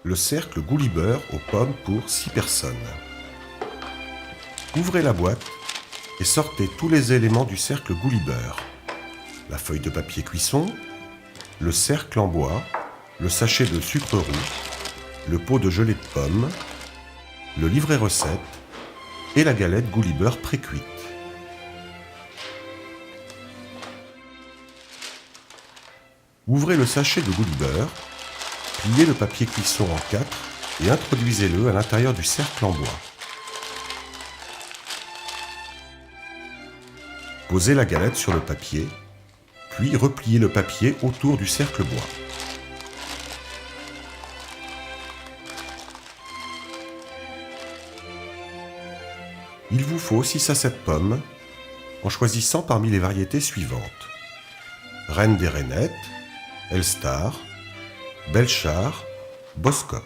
le cercle Goulibeur aux pommes pour 6 personnes. Ouvrez la boîte et sortez tous les éléments du cercle Goulibeur. La feuille de papier cuisson, le cercle en bois, le sachet de sucre roux, le pot de gelée de pommes, le livret recette et la galette Goulibeur pré-cuite. Ouvrez le sachet de Goulibeur, pliez le papier cuisson en 4 et introduisez-le à l'intérieur du cercle en bois. Posez la galette sur le papier, puis repliez le papier autour du cercle bois. Il vous faut 6 à 7 pommes, en choisissant parmi les variétés suivantes: Reine des Rainettes, Elstar, Belchar, Boskop.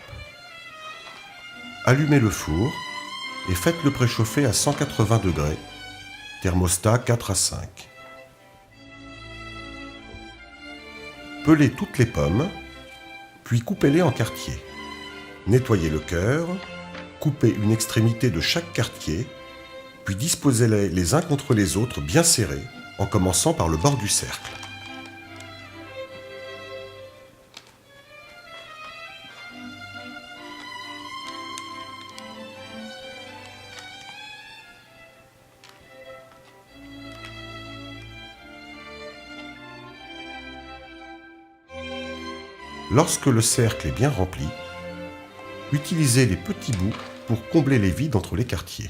Allumez le four et faites-le préchauffer à 180 degrés, thermostat 4 à 5. Pelez toutes les pommes, puis coupez-les en quartiers. Nettoyez le cœur, coupez une extrémité de chaque quartier, puis disposez-les les uns contre les autres bien serrés, en commençant par le bord du cercle. Lorsque le cercle est bien rempli, utilisez les petits bouts pour combler les vides entre les quartiers.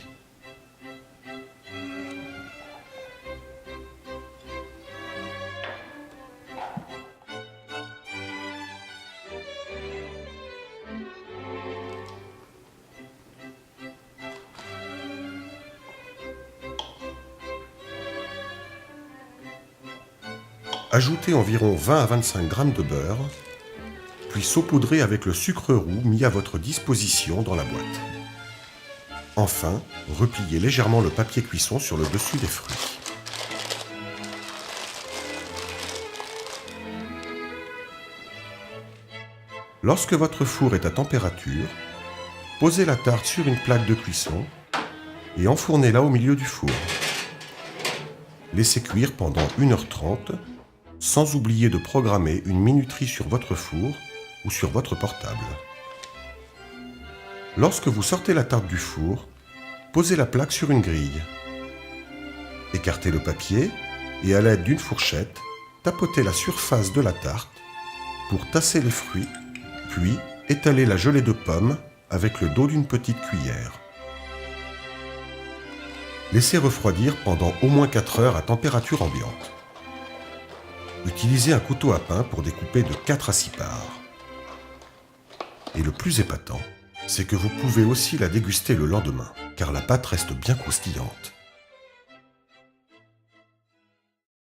Ajoutez environ 20 à 25 g de beurre, puis saupoudrez avec le sucre roux mis à votre disposition dans la boîte. Enfin, repliez légèrement le papier cuisson sur le dessus des fruits. Lorsque votre four est à température, posez la tarte sur une plaque de cuisson et enfournez-la au milieu du four. Laissez cuire pendant 1h30, sans oublier de programmer une minuterie sur votre four ou sur votre portable. Lorsque vous sortez la tarte du four, posez la plaque sur une grille. Écartez le papier et à l'aide d'une fourchette, tapotez la surface de la tarte pour tasser les fruits, puis étalez la gelée de pommes avec le dos d'une petite cuillère. Laissez refroidir pendant au moins 4 heures à température ambiante. Utilisez un couteau à pain pour découper de 4 à 6 parts. Et le plus épatant, c'est que vous pouvez aussi la déguster le lendemain, car la pâte reste bien croustillante.